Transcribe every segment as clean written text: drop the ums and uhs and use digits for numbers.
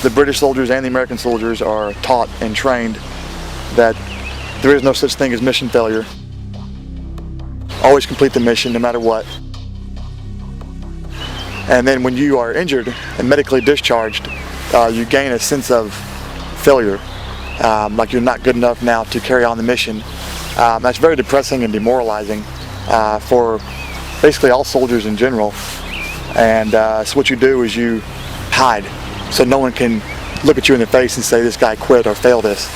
The British soldiers and the American soldiers are taught and trained that there is no such thing as mission failure. Always complete the mission no matter what. And then when you are injured and medically discharged, you gain a sense of failure, like you're not good enough now to carry on the mission. That's very depressing and demoralizing for basically all soldiers in general. And so what you do is you hide, so no one can look at you in the face and say this guy quit or failed this.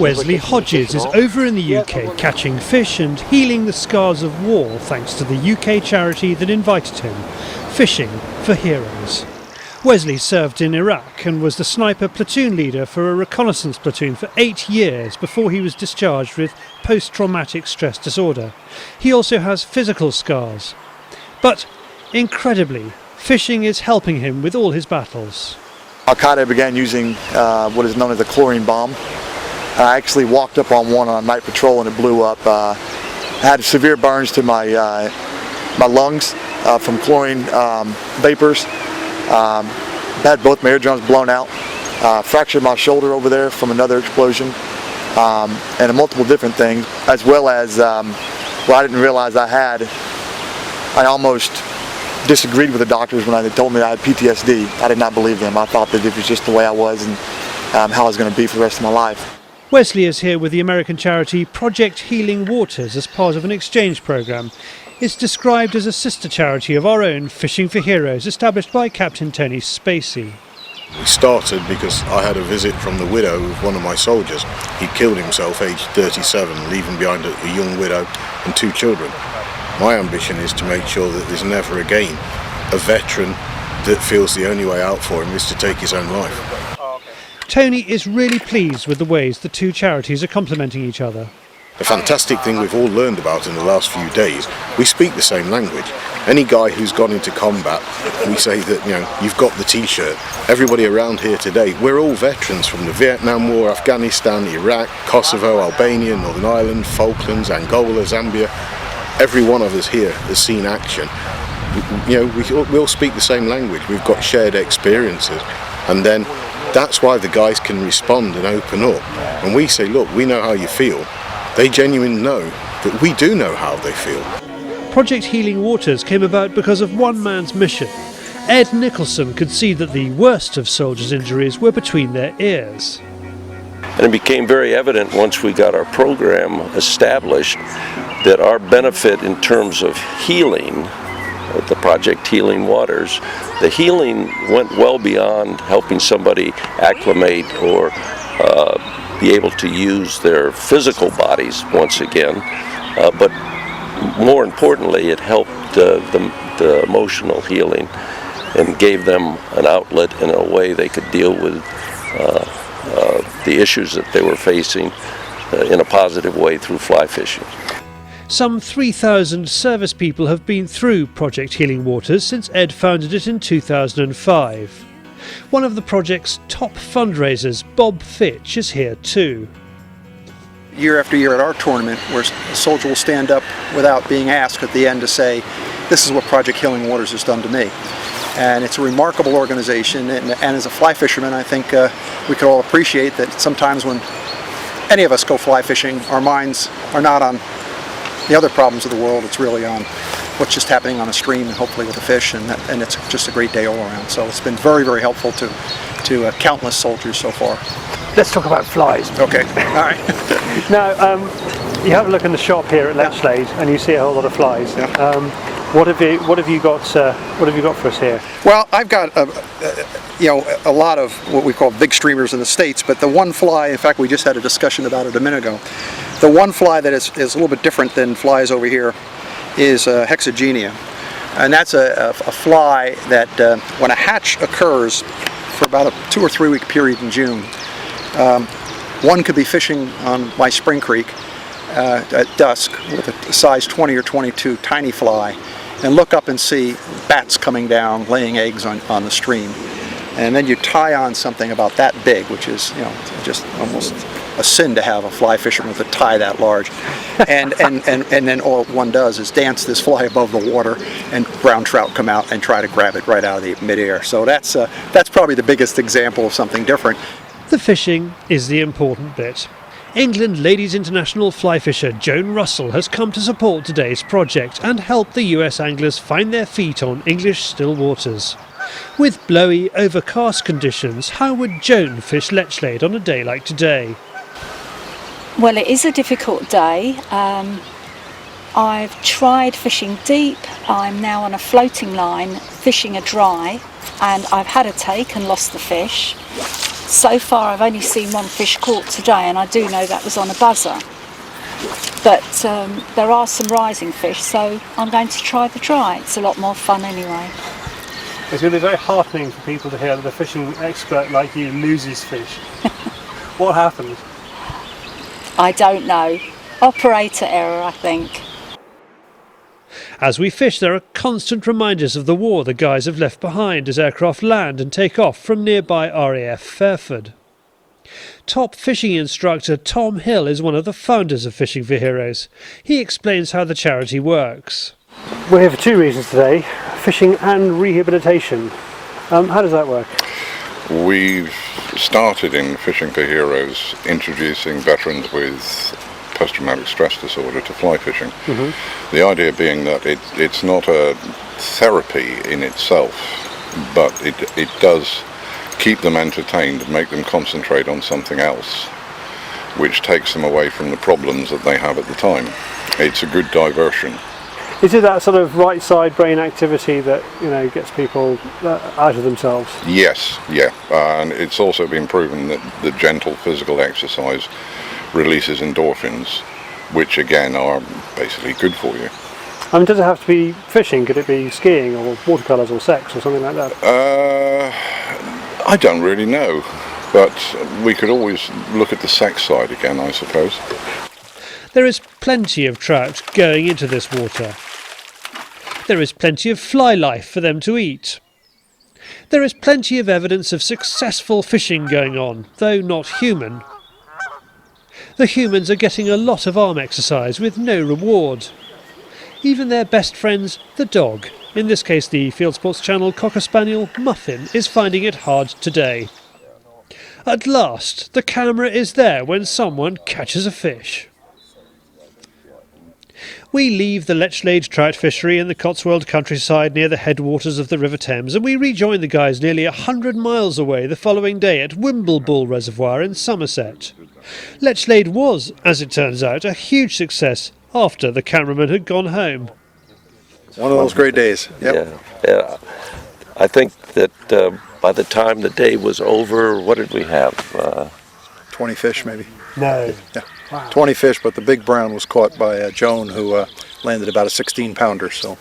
Wesley Hodges is over in the UK catching fish and healing the scars of war thanks to the UK charity that invited him, Fishing for Heroes. Wesley served in Iraq and was the sniper platoon leader for a reconnaissance platoon for 8 years before he was discharged with post-traumatic stress disorder. He also has physical scars. But incredibly, fishing is helping him with all his battles. Al-Qaeda began using what is known as a chlorine bomb. I actually walked up on one on night patrol and it blew up. I had severe burns to my lungs from chlorine vapors. Had both my eardrums blown out. Fractured my shoulder over there from another explosion, and multiple different things, as well as what I didn't realize I had. I almost disagreed with the doctors when they told me I had PTSD. I did not believe them. I thought that it was just the way I was and how I was going to be for the rest of my life. Wesley is here with the American charity Project Healing Waters as part of an exchange programme. It's described as a sister charity of our own Fishing for Heroes, established by Captain Tony Spacey. We started because I had a visit from the widow of one of my soldiers. He killed himself aged 37, leaving behind a young widow and 2 children. My ambition is to make sure that there's never again a veteran that feels the only way out for him is to take his own life. Tony is really pleased with the ways the 2 charities are complementing each other. The fantastic thing we've all learned about in the last few days, we speak the same language. Any guy who's gone into combat, we say that, you've got the t-shirt. Everybody around here today, we're all veterans from the Vietnam War, Afghanistan, Iraq, Kosovo, Albania, Northern Ireland, Falklands, Angola, Zambia. Every one of us here has seen action. We all speak the same language. We've got shared experiences. And then that's why the guys can respond and open up. And we say, look, we know how you feel. They genuinely know that we do know how they feel. Project Healing Waters came about because of one man's mission. Ed Nicholson could see that the worst of soldiers' injuries were between their ears. And it became very evident once we got our program established that our benefit in terms of healing, the Project Healing Waters, the healing went well beyond helping somebody acclimate or be able to use their physical bodies once again, but more importantly it helped the emotional healing and gave them an outlet in a way they could deal with the issues that they were facing in a positive way through fly fishing. Some 3,000 service people have been through Project Healing Waters since Ed founded it in 2005. One of the project's top fundraisers, Bob Fitch, is here too. Year after year at our tournament, where a soldier will stand up without being asked at the end to say, this is what Project Healing Waters has done to me. And it's a remarkable organization, and as a fly fisherman, I think we could all appreciate that sometimes when any of us go fly fishing, our minds are not on the other problems of the world. It's really on what's just happening on a stream and hopefully with the fish, and it's just a great day all around. So it's been very, very helpful to countless soldiers so far. Let's talk about flies. Okay, all right. Now, you have a look in the shop here at Lechlade and you see a whole lot of flies. Yeah. What have you got for us here? Well, I've got a lot of what we call big streamers in the States, but the one fly, in fact we just had a discussion about it a minute ago, the one fly that is a little bit different than flies over here is Hexagenia. And that's a fly that when a hatch occurs for about a 2 or 3 week period in June, one could be fishing on my spring creek at dusk with a size 20 or 22 tiny fly and look up and see bats coming down laying eggs on the stream. and then you tie on something about that big, which is, you know, just almost a sin to have a fly fisherman with a tie that large, and then all one does is dance this fly above the water, and brown trout come out and try to grab it right out of the midair. So that's probably the biggest example of something different. The fishing is the important bit. England Ladies International fly fisher Joan Russell has come to support today's project and help the US anglers find their feet on English still waters. With blowy, overcast conditions, how would Joan fish Lechlade on a day like today? Well, it is a difficult day. I've tried fishing deep. I'm now on a floating line fishing a dry, and I've had a take and lost the fish. So far I've only seen one fish caught today, and I do know that was on a buzzer. But there are some rising fish, so I'm going to try the dry. It's a lot more fun anyway. It's going to be very heartening for people to hear that a fishing expert like you loses fish. What happened? I don't know. Operator error, I think. As we fish, there are constant reminders of the war the guys have left behind as aircraft land and take off from nearby RAF Fairford. Top fishing instructor Tom Hill is one of the founders of Fishing for Heroes. He explains how the charity works. We're here for two reasons today, fishing and rehabilitation. How does that work? We've started in Fishing for Heroes introducing veterans with post-traumatic stress disorder to fly fishing. The idea being that it's not a therapy in itself, but it does keep them entertained and make them concentrate on something else, which takes them away from the problems that they have at the time. It's a good diversion. Is it that sort of right side brain activity that, you know, gets people out of themselves? Yes, yeah, and it's also been proven that the gentle physical exercise releases endorphins, which again are basically good for you. I mean, does it have to be fishing? Could it be skiing or watercolours or sex or something like that? I don't really know, but we could always look at the sex side again, I suppose. There is plenty of trout going into this water. There is plenty of fly life for them to eat. There is plenty of evidence of successful fishing going on, though not human. The humans are getting a lot of arm exercise with no reward. Even their best friends, the dog, in this case the Fieldsports Channel Cocker Spaniel Muffin, is finding it hard today. At last, the camera is there when someone catches a fish. We leave the Lechlade trout fishery in the Cotswold countryside near the headwaters of the River Thames, and we rejoin the guys nearly 100 miles away the following day at Wimbleball Reservoir in Somerset. Lechlade was, as it turns out, a huge success after the cameraman had gone home. One of those great days. Yep. Yeah. I think that by the time the day was over, what did we have? 20 fish maybe. No. Yeah. Wow. 20 fish, but the big brown was caught by Joan, who landed about a 16-pounder. So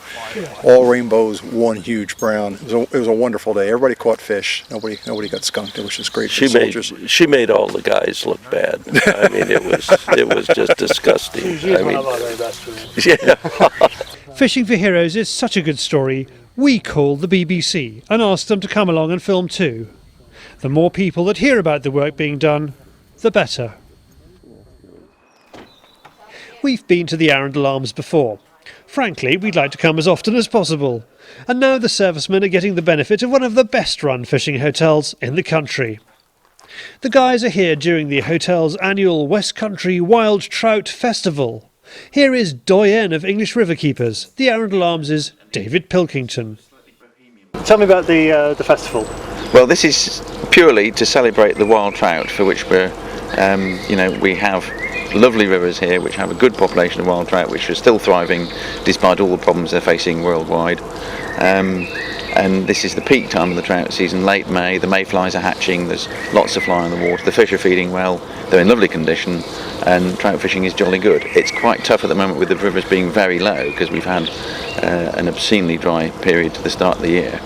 all rainbows, one huge brown. It was a wonderful day. Everybody caught fish. Nobody got skunked. It was just great for soldiers. She made all the guys look bad. I mean, it was just disgusting. She's one of our very best friends. Yeah. Fishing for Heroes is such a good story, we called the BBC and asked them to come along and film too. The more people that hear about the work being done, the better. We've been to the Arundell Arms before. Frankly, we'd like to come as often as possible. And now the servicemen are getting the benefit of one of the best run fishing hotels in the country. The guys are here during the hotel's annual West Country Wild Trout Festival. Here is doyen of English riverkeepers, the Arundell Arms' David Pilkington. Tell me about the festival. Well, this is purely to celebrate the wild trout, for which we have lovely rivers here which have a good population of wild trout which are still thriving despite all the problems they're facing worldwide. And this is the peak time of the trout season, late May. The mayflies are hatching, there's lots of fly in the water, the fish are feeding well, they're in lovely condition, and trout fishing is jolly good. It's quite tough at the moment with the rivers being very low because we've had an obscenely dry period to the start of the year.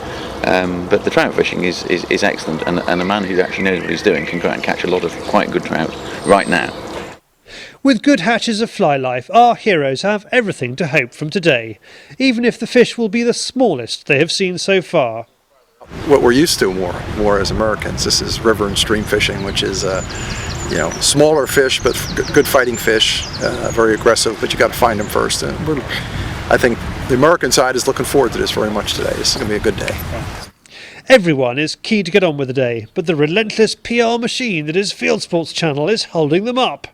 But the trout fishing is excellent, and a man who actually knows what he's doing can go out and catch a lot of quite good trout right now. With good hatches of fly life, our heroes have everything to hope from today, even if the fish will be the smallest they have seen so far. what we're used to more as Americans. This is river and stream fishing, which is smaller fish but good fighting fish, very aggressive, but you got to find them first. And I think the American side is looking forward to this very much today. This is going to be a good day. Everyone is keen to get on with the day, but the relentless PR machine that is Fieldsports Channel is holding them up.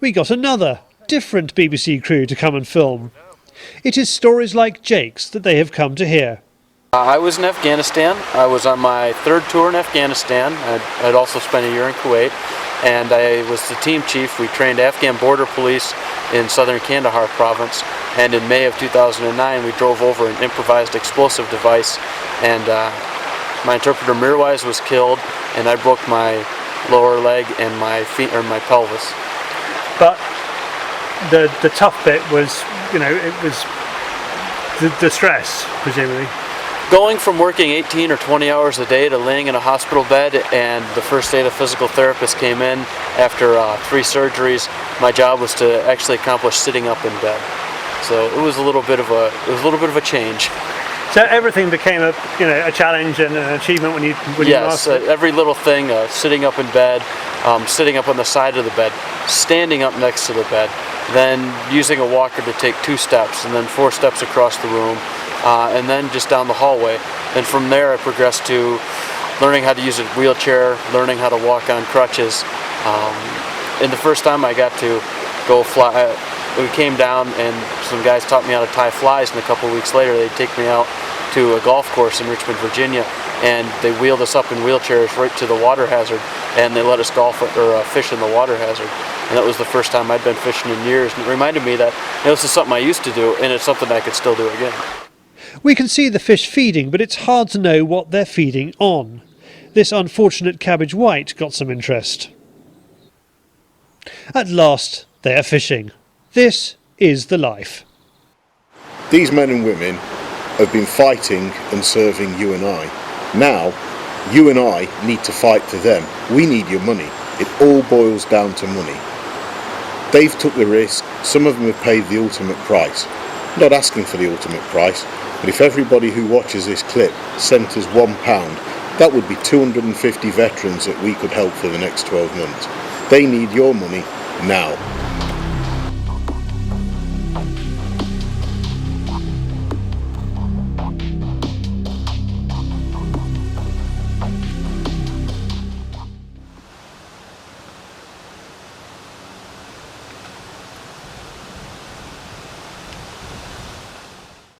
We got another, different BBC crew to come and film. It is stories like Jake's that they have come to hear. I was in Afghanistan. I was on my third tour in Afghanistan. I'd also spent a year in Kuwait, and I was the team chief. We trained Afghan border police in southern Kandahar province, and in May of 2009 we drove over an improvised explosive device, and my interpreter Mirwais was killed, and I broke my lower leg and my feet, or my pelvis. But the tough bit was, it was the stress, presumably. Going from working 18 or 20 hours a day to laying in a hospital bed, and the first aid of physical therapist came in after 3 surgeries. My job was to actually accomplish sitting up in bed. So it was a little bit of a change. So everything became a challenge and an achievement when you mastered it? Every little thing, sitting up in bed, sitting up on the side of the bed, standing up next to the bed, then using a walker to take 2 steps, and then 4 steps across the room, and then just down the hallway. And from there I progressed to learning how to use a wheelchair, learning how to walk on crutches. And the first time I got to go fly, we came down and some guys taught me how to tie flies, and a couple weeks later they'd take me out to a golf course in Richmond, Virginia, and they wheeled us up in wheelchairs right to the water hazard, and they let us golf or fish in the water hazard. And that was the first time I'd been fishing in years, and it reminded me that this is something I used to do, and it's something I could still do again. We can see the fish feeding, but it's hard to know what they're feeding on. This unfortunate cabbage white got some interest. At last, they are fishing. This is the life. These men and women have been fighting and serving you and I. Now, you and I need to fight for them. We need your money. It all boils down to money. They've took the risk. Some of them have paid the ultimate price. I'm not asking for the ultimate price, but if everybody who watches this clip sent us £1, that would be 250 veterans that we could help for the next 12 months. They need your money now.